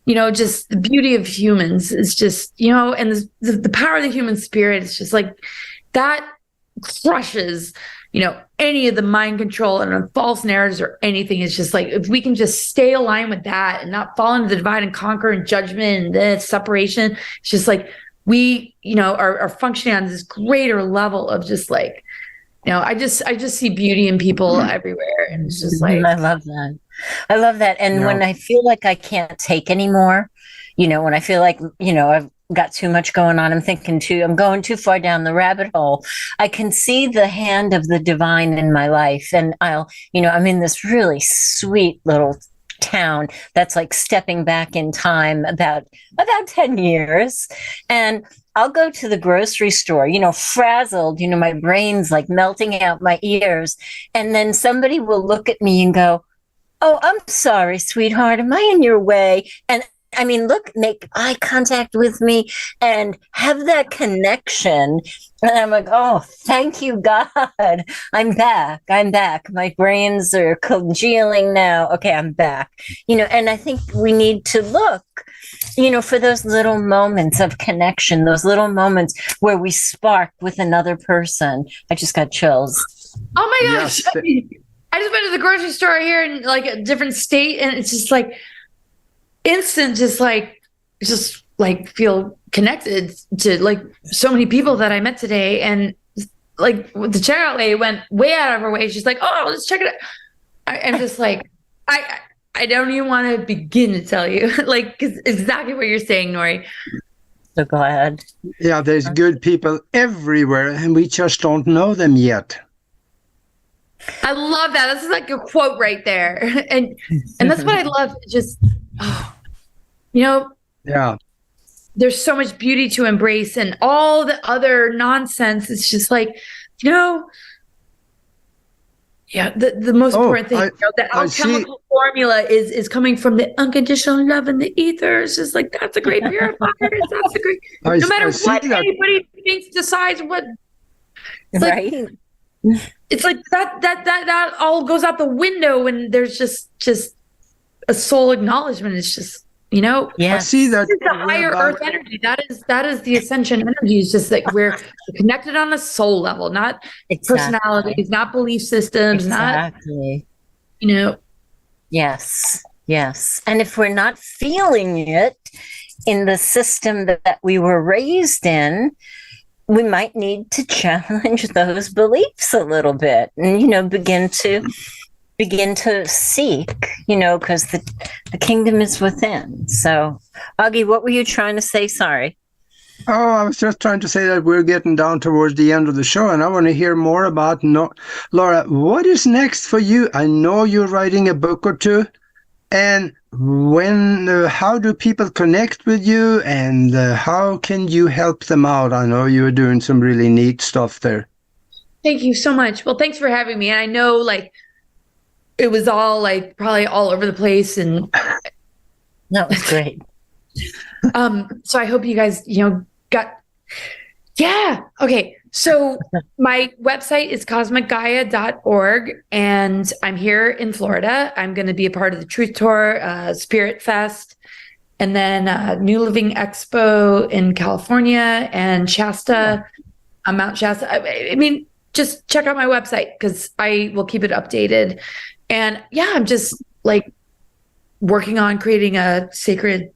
the beauty of humans is just, and the power of the human spirit is just like, that crushes, any of the mind control and false narratives or anything. It's just like, if we can just stay aligned with that and not fall into the divide and conquer and judgment and the separation, it's just like, we, are functioning on this greater level of just like, I just see beauty in people everywhere. And it's just like, I love that. And when I feel like I can't take anymore, when I feel like, I've got too much going on, I'm going too far down the rabbit hole, I can see the hand of the divine in my life. And I'm in this really sweet little town that's like stepping back in time about 10 years, and I'll go to the grocery store, frazzled, my brain's like melting out my ears, and then somebody will look at me and go, "Oh, I'm sorry, sweetheart, am I in your way?" And make eye contact with me and have that connection. And I'm like, oh, thank you, God. I'm back. My brains are congealing now. Okay, I'm back. And I think we need to look, for those little moments of connection, those little moments where we spark with another person. I just got chills. Oh my gosh. Yes. I just went to the grocery store here in like a different state, and it's just like instant, just like feel connected to like so many people that I met today. And like the checkout lady went way out of her way. She's like, "Oh, let's check it out." I'm just like, I don't even want to begin to tell you, like, 'cause exactly what you're saying, Nori. So go ahead. Yeah, there's good people everywhere, and we just don't know them yet. I love that. This is like a quote right there. And that's what I love. Just, yeah, there's so much beauty to embrace, and all the other nonsense. It's just like, the most important thing, the alchemical formula is coming from the unconditional love in the ether. It's just like, that's a great purifier. That's a great, no matter what anybody thinks, decides what. It's right. Like, it's like that all goes out the window when there's just a soul acknowledgement. It's just, Yeah. I see that. It's the higher earth energy. That is the ascension energy. It's just like we're connected on a soul level, not personalities, not belief systems, exactly. not, Yes. Yes. And if we're not feeling it in the system that we were raised in, we might need to challenge those beliefs a little bit and, begin to seek, because the kingdom is within. So, Augie, what were you trying to say? Sorry. Oh, I was just trying to say that we're getting down towards the end of the show, and I want to hear more about Laura. What is next for you? I know you're writing a book or two, and how do people connect with you, and how can you help them out? I know you're doing some really neat stuff there. Thank you so much. Well, thanks for having me. And I know, it was all probably all over the place, and that was great. So I hope you guys, okay. So my website is cosmicgaia.org, and I'm here in Florida. I'm going to be a part of the Truth Tour, Spirit Fest, and then New Living Expo in California, and Shasta, Mount Shasta. I mean, just check out my website because I will keep it updated. And I'm just working on creating a sacred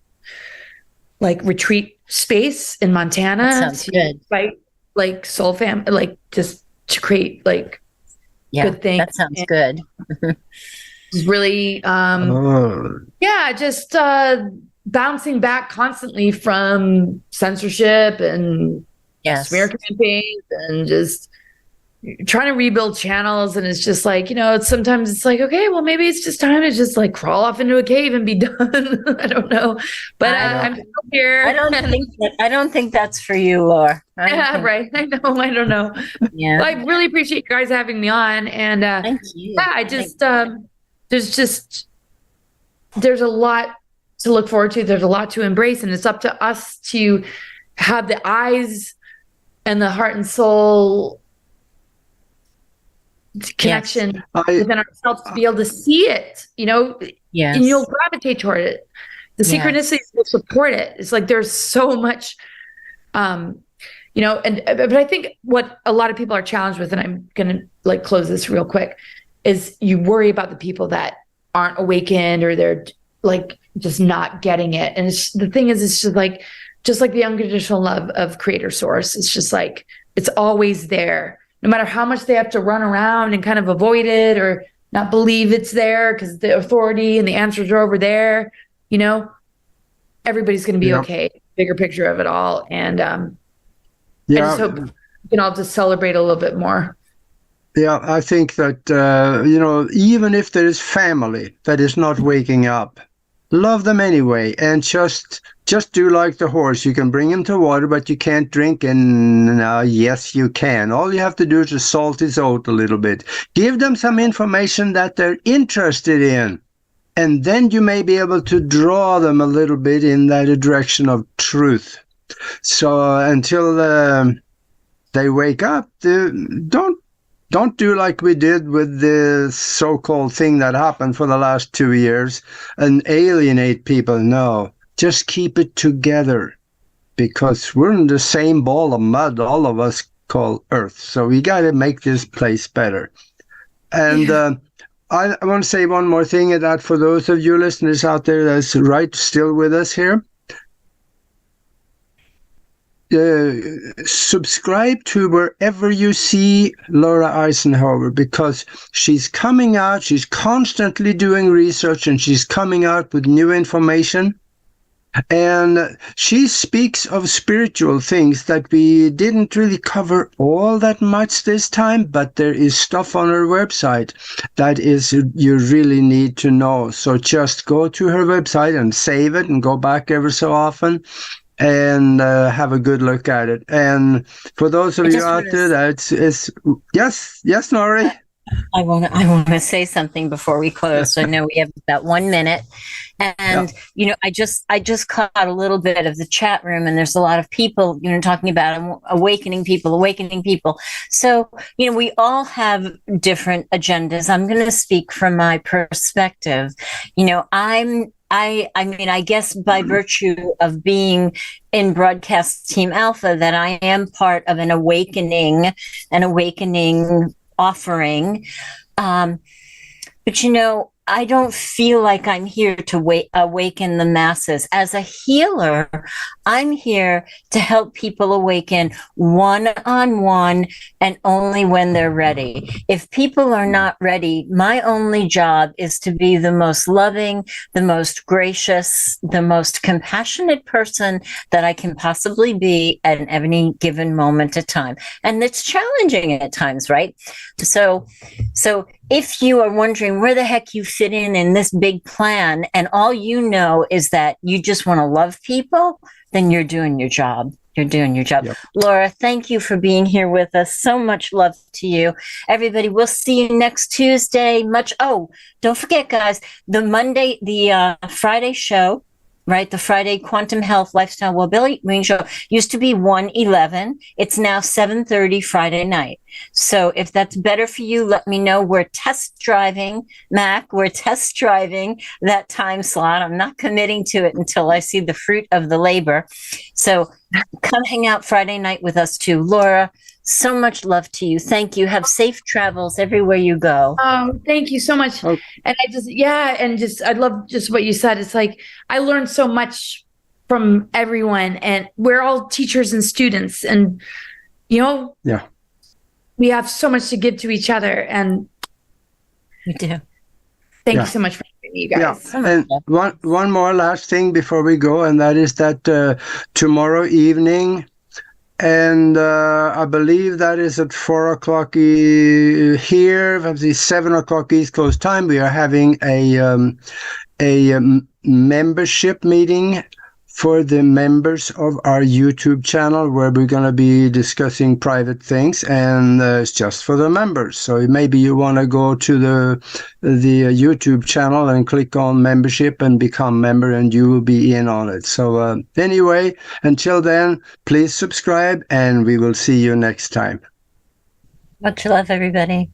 retreat space in Montana. That sounds good. Soul family, just to create good things. That sounds good. It's really just bouncing back constantly from censorship and smear campaigns and just trying to rebuild channels. And it's just sometimes it's okay, well, maybe it's just time to just crawl off into a cave and be done. I don't know, but I'm still here. I don't think that's for you, Laura. Right. I don't know. Yeah. I really appreciate you guys having me on. And thank you. I just there's a lot to look forward to. There's a lot to embrace, and it's up to us to have the eyes and the heart and soul connection within ourselves to be able to see it, and you'll gravitate toward it. The synchronicities will support it. It's there's so much, but I think what a lot of people are challenged with, and I'm going to close this real quick, is you worry about the people that aren't awakened or they're just not getting it. And the thing is, it's just like the unconditional love of Creator Source. It's just it's always there. No matter how much they have to run around and kind of avoid it or not believe it's there because the authority and the answers are over there, everybody's going to be okay. Bigger picture of it all. And I just hope we can all just celebrate a little bit more. Yeah, I think that, even if there is family that is not waking up, love them anyway, and just do like the horse. You can bring him to water, but you can't drink. And yes, you can. All you have to do is just salt his oat a little bit. Give them some information that they're interested in, and then you may be able to draw them a little bit in that direction of truth. So until they wake up, don't do like we did with the so-called thing that happened for the last 2 years and alienate people. No, just keep it together, because we're in the same ball of mud, all of us called Earth. So we got to make this place better. And I want to say one more thing, that for those of you listeners out there that's still with us here, subscribe to wherever you see Laura Eisenhower, because she's coming out, she's constantly doing research, and she's coming out with new information. And she speaks of spiritual things that we didn't really cover all that much this time, but there is stuff on her website that is you really need to know. So just go to her website and save it and go back ever so often and have a good look at it. And for those of you out there, that's yes, Nori. I want to say something before we close. So I know we have about 1 minute, and I just caught a little bit of the chat room, and there's a lot of people talking about awakening people. So we all have different agendas. I'm going to speak from my perspective. I'm I mean, I guess by virtue of being in Broadcast Team Alpha, that I am part of an awakening offering. But I don't feel like I'm here to awaken the masses. As a healer, I'm here to help people awaken one-on-one and only when they're ready. If people are not ready, my only job is to be the most loving, the most gracious, the most compassionate person that I can possibly be at any given moment of time. And it's challenging at times, right? So if you are wondering where the heck you fit in this big plan, and all you know is that you just want to love people, then you're doing your job. You're doing your job. Yep. Laura, thank you for being here with us. So much love to you. Everybody, we'll see you next Tuesday. Don't forget, guys, the Friday show, right? The Friday Quantum Health Lifestyle Wellbeing Show used to be 1:11. It's now 7:30 Friday night. So if that's better for you, let me know. We're test driving, Mac. We're test driving that time slot. I'm not committing to it until I see the fruit of the labor. So come hang out Friday night with us too. Laura, so much love to you. Thank you. Have safe travels everywhere you go. Oh, thank you so much. Okay. And I love just what you said. It's like, I learned so much from everyone, and we're all teachers and students, and, we have so much to give to each other, and we do. Thank you so much for having me, you guys. Yeah. And one more last thing before we go, and that is that tomorrow evening, and I believe that is at 4:00 here, 7:00 East Coast time. We are having a membership meeting for the members of our YouTube channel, where we're going to be discussing private things, and it's just for the members. So maybe you want to go to the YouTube channel and click on membership and become member, and you will be in on it. So anyway, until then, please subscribe, and we will see you next time. Much love, everybody.